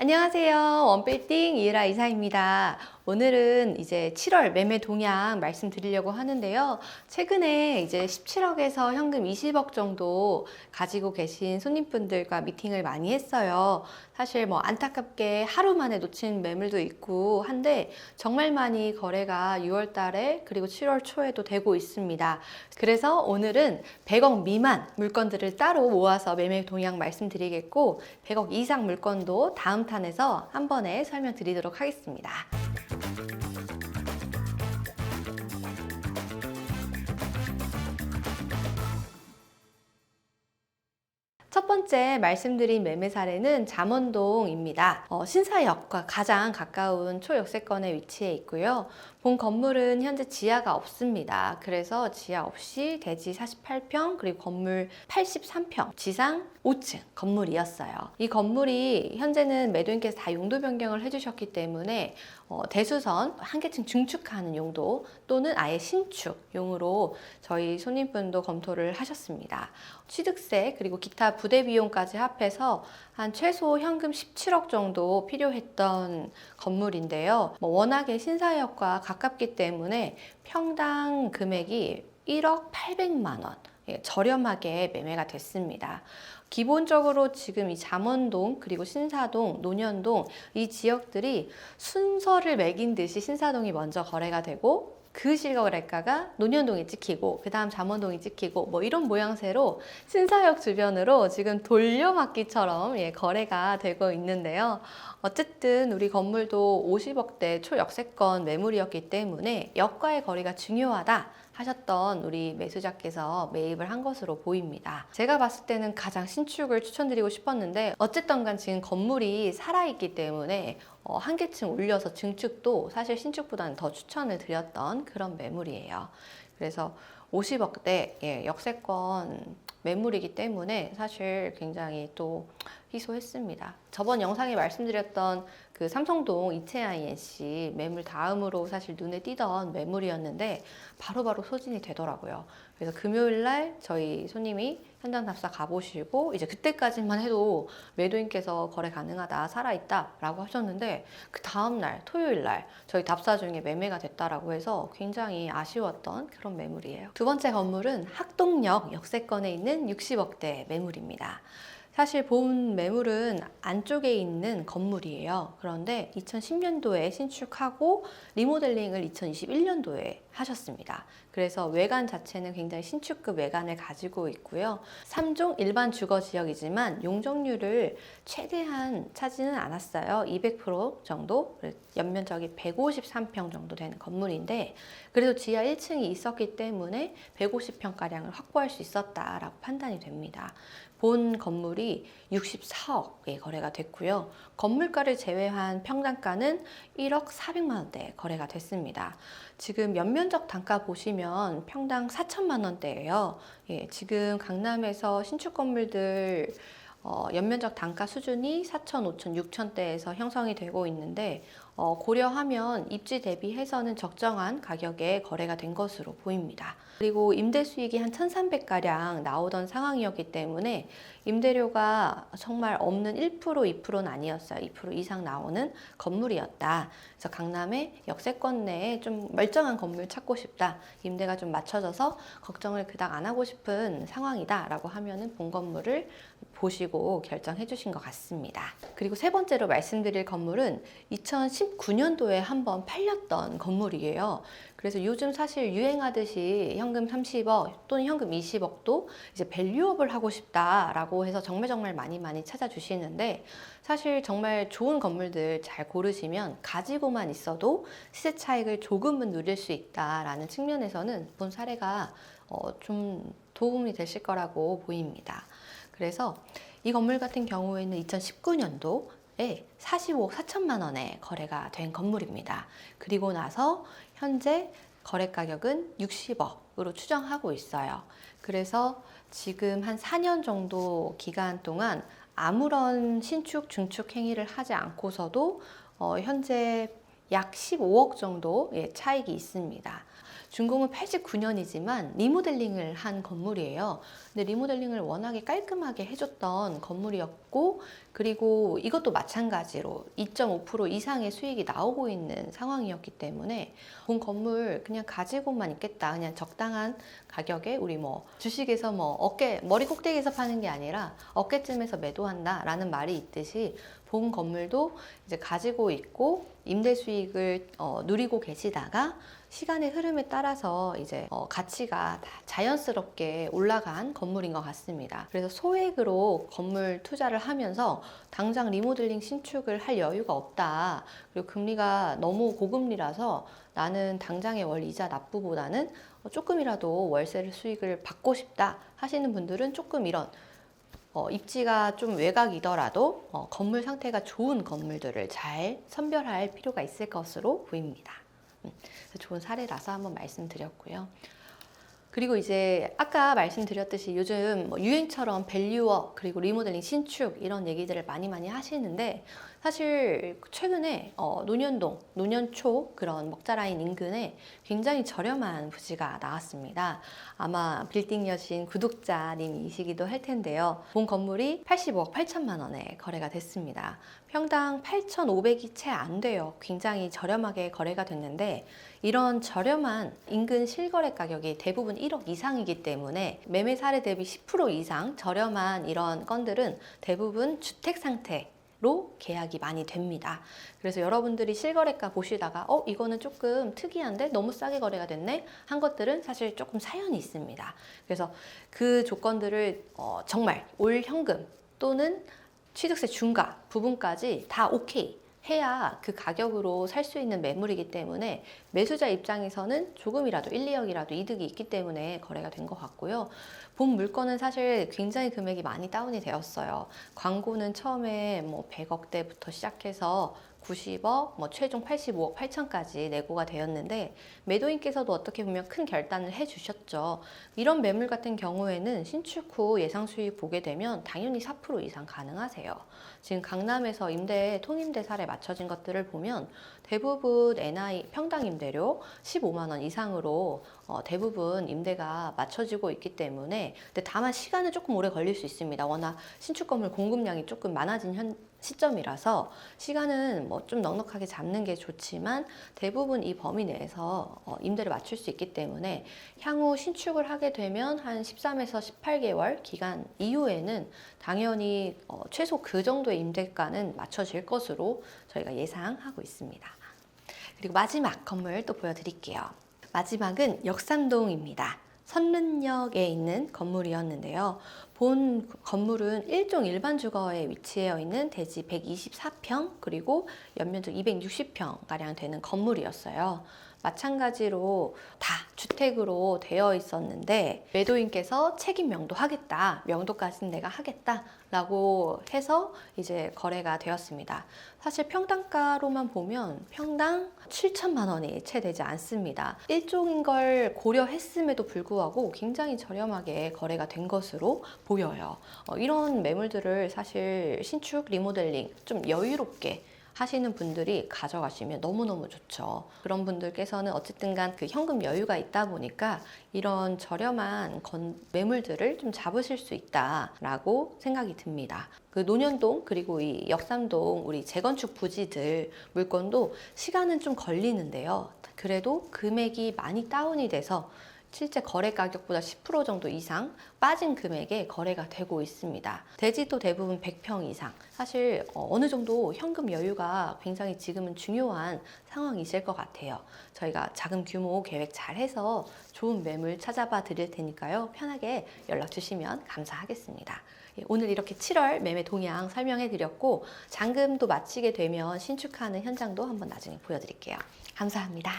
안녕하세요. 원빌딩 이으라 이사입니다. 오늘은 이제 7월 매매 동향 말씀드리려고 하는데요. 최근에 이제 17억에서 현금 20억 정도 가지고 계신 손님분들과 미팅을 많이 했어요. 사실 뭐 안타깝게 하루 만에 놓친 매물도 있고 한데 정말 많이 거래가 6월 달에 그리고 7월 초에도 되고 있습니다. 그래서 오늘은 100억 미만 물건들을 따로 모아서 매매 동향 말씀드리겠고 100억 이상 물건도 다음 탄에서 한 번에 설명드리도록 하겠습니다. 첫 번째 말씀드린 매매 사례는 잠원동입니다. 신사역과 가장 가까운 초역세권에 위치해 있고요. 본 건물은 현재 지하가 없습니다. 그래서 지하 없이 대지 48평 그리고 건물 83평 지상 5층 건물이었어요. 이 건물이 현재는 매도인께서 다 용도 변경을 해주셨기 때문에 대수선 한 개층 중축하는 용도 또는 아예 신축용으로 저희 손님분도 검토를 하셨습니다. 취득세 그리고 기타 부대 비용까지 합해서 한 최소 현금 17억 정도 필요했던 건물인데요. 워낙에 신사역과 가깝기 때문에 평당 금액이 1억 800만 원. 저렴하게 매매가 됐습니다. 기본적으로 지금 이 잠원동 그리고 신사동, 논현동 이 지역들이 순서를 매긴 듯이 신사동이 먼저 거래가 되고 그 실거래가가 논현동이 찍히고 그 다음 잠원동이 찍히고 뭐 이런 모양새로 신사역 주변으로 지금 돌려막기처럼 거래가 되고 있는데요. 어쨌든 우리 건물도 50억대 초역세권 매물이었기 때문에 역과의 거리가 중요하다 하셨던 우리 매수자께서 매입을 한 것으로 보입니다. 제가 봤을 때는 가장 신축을 추천드리고 싶었는데 어쨌든 간 지금 건물이 살아있기 때문에 한 개층 올려서 증축도 사실 신축보다는 더 추천을 드렸던 그런 매물이에요. 그래서 50억대 역세권 매물이기 때문에 사실 굉장히 또 희소했습니다. 저번 영상에 말씀드렸던 그 삼성동 이채INC 매물 다음으로 사실 눈에 띄던 매물이었는데 바로바로 소진이 되더라고요. 그래서 금요일날 저희 손님이 현장 답사 가보시고 이제 그때까지만 해도 매도인께서 거래 가능하다, 살아있다 라고 하셨는데 그 다음날 토요일날 저희 답사 중에 매매가 됐다라고 해서 굉장히 아쉬웠던 그런 매물이에요. 두 번째 건물은 학동역 역세권에 있는 60억대 매물입니다. 사실 본 매물은 안쪽에 있는 건물이에요. 그런데 2010년도에 신축하고 리모델링을 2021년도에 하셨습니다. 그래서 외관 자체는 굉장히 신축급 외관을 가지고 있고요. 3종 일반 주거 지역이지만 용적률을 최대한 차지는 않았어요. 200% 정도, 연면적이 153평 정도 되는 건물인데 그래도 지하 1층이 있었기 때문에 150평가량을 확보할 수 있었다라고 판단이 됩니다. 본 건물이 64억에 거래가 됐고요. 건물가를 제외한 평당가는 1억 400만 원대에 거래가 됐습니다. 지금 연면적 단가 보시면 평당 4천만 원대예요. 지금 강남에서 신축 건물들 연면적 단가 수준이 4천, 5천, 6천대에서 형성이 되고 있는데 고려하면 입지 대비해서는 적정한 가격에 거래가 된 것으로 보입니다. 그리고 임대 수익이 한 1,300가량 나오던 상황이었기 때문에 임대료가 정말 없는 1%, 2%는 아니었어요. 2% 이상 나오는 건물이었다. 그래서 강남의 역세권 내에 좀 멀쩡한 건물 찾고 싶다. 임대가 좀 맞춰져서 걱정을 그닥 안 하고 싶은 상황이다 라고 하면은 본 건물을 보시고 결정해 주신 것 같습니다. 그리고 세 번째로 말씀드릴 건물은 2019년도에 한번 팔렸던 건물이에요. 그래서 요즘 사실 유행하듯이 현금 30억 또는 현금 20억도 이제 밸류업을 하고 싶다라고 해서 정말 많이 찾아주시는데 사실 정말 좋은 건물들 잘 고르시면 가지고만 있어도 시세 차익을 조금은 누릴 수 있다라는 측면에서는 본 사례가 좀 도움이 되실 거라고 보입니다. 그래서 이 건물 같은 경우에는 2019년도에 45억 4천만 원에 거래가 된 건물입니다. 그리고 나서 현재 거래 가격은 60억으로 추정하고 있어요. 그래서 지금 한 4년 정도 기간 동안 아무런 신축, 중축 행위를 하지 않고서도 현재 약 15억 정도의 차익이 있습니다. 준공은 89년이지만 리모델링을 한 건물이에요. 근데 리모델링을 워낙에 깔끔하게 해줬던 건물이었고 없고, 그리고 이것도 마찬가지로 2.5% 이상의 수익이 나오고 있는 상황이었기 때문에 본 건물 그냥 가지고만 있겠다. 그냥 적당한 가격에 우리 뭐 주식에서 뭐 머리 꼭대기에서 파는 게 아니라 어깨쯤에서 매도한다 라는 말이 있듯이 본 건물도 이제 가지고 있고 임대 수익을 누리고 계시다가 시간의 흐름에 따라서 이제 가치가 다 자연스럽게 올라간 건물인 것 같습니다. 그래서 소액으로 건물 투자를 하면서 당장 리모델링 신축을 할 여유가 없다. 그리고 금리가 너무 고금리라서 나는 당장의 월 이자 납부보다는 조금이라도 월세 수익을 받고 싶다 하시는 분들은 조금 이런 입지가 좀 외곽이더라도 건물 상태가 좋은 건물들을 잘 선별할 필요가 있을 것으로 보입니다. 좋은 사례라서 한번 말씀드렸고요. 그리고 이제 아까 말씀드렸듯이 요즘 유행처럼 밸류업 그리고 리모델링 신축 이런 얘기들을 많이 하시는데 사실 최근에 논현동, 논현초 그런 먹자라인 인근에 굉장히 저렴한 부지가 나왔습니다. 아마 빌딩 여신 구독자님이시기도 할 텐데요. 본 건물이 85억 8천만 원에 거래가 됐습니다. 평당 8,500이 채 안 돼요. 굉장히 저렴하게 거래가 됐는데 이런 저렴한 인근 실거래 가격이 대부분 1억 이상이기 때문에 매매 사례 대비 10% 이상 저렴한 이런 건들은 대부분 주택 상태로 계약이 많이 됩니다. 그래서 여러분들이 실거래가 보시다가 이거는 조금 특이한데 너무 싸게 거래가 됐네 한 것들은 사실 조금 사연이 있습니다. 그래서 그 조건들을 정말 올 현금 또는 취득세 중과 부분까지 다 오케이 해야 그 가격으로 살 수 있는 매물이기 때문에 매수자 입장에서는 조금이라도 1, 2억이라도 이득이 있기 때문에 거래가 된 것 같고요. 본 물건은 사실 굉장히 금액이 많이 다운이 되었어요. 광고는 처음에 뭐 100억대부터 시작해서 90억, 최종 85억 8천까지 내고가 되었는데 매도인께서도 어떻게 보면 큰 결단을 해주셨죠. 이런 매물 같은 경우에는 신축 후 예상 수익 보게 되면 당연히 4% 이상 가능하세요. 지금 강남에서 임대, 통임대 사례 맞춰진 것들을 보면 대부분 NI 평당 임대료 15만 원 이상으로 대부분 임대가 맞춰지고 있기 때문에 근데 다만 시간은 조금 오래 걸릴 수 있습니다. 워낙 신축 건물 공급량이 조금 많아진 시점이라서 시간은 좀 넉넉하게 잡는 게 좋지만 대부분 이 범위 내에서 임대를 맞출 수 있기 때문에 향후 신축을 하게 되면 한 13에서 18개월 기간 이후에는 당연히 최소 그 정도의 임대가는 맞춰질 것으로 저희가 예상하고 있습니다. 그리고 마지막 건물 또 보여드릴게요. 마지막은 역삼동입니다. 선릉역에 있는 건물이었는데요. 본 건물은 일종 일반 주거에 위치해 있는 대지 124평 그리고 연면적 260평가량 되는 건물이었어요. 마찬가지로 다 주택으로 되어 있었는데 매도인께서 책임 명도하겠다, 명도까지는 내가 하겠다 라고 해서 이제 거래가 되었습니다. 사실 평당가로만 보면 평당 7천만 원이 채 되지 않습니다. 일종인 걸 고려했음에도 불구하고 굉장히 저렴하게 거래가 된 것으로 보여요. 이런 매물들을 사실 신축, 리모델링 좀 여유롭게 하시는 분들이 가져가시면 너무너무 좋죠. 그런 분들께서는 어쨌든 간 그 현금 여유가 있다 보니까 이런 저렴한 매물들을 좀 잡으실 수 있다라고 생각이 듭니다. 그 논현동 그리고 이 역삼동 우리 재건축 부지들 물건도 시간은 좀 걸리는데요. 그래도 금액이 많이 다운이 돼서 실제 거래 가격보다 10% 정도 이상 빠진 금액에 거래가 되고 있습니다. 대지도 대부분 100평 이상. 사실 어느 정도 현금 여유가 굉장히 지금은 중요한 상황이실 것 같아요. 저희가 자금 규모 계획 잘 해서 좋은 매물 찾아봐 드릴 테니까요. 편하게 연락 주시면 감사하겠습니다. 오늘 이렇게 7월 매매 동향 설명해 드렸고 잔금도 마치게 되면 신축하는 현장도 한번 나중에 보여드릴게요. 감사합니다.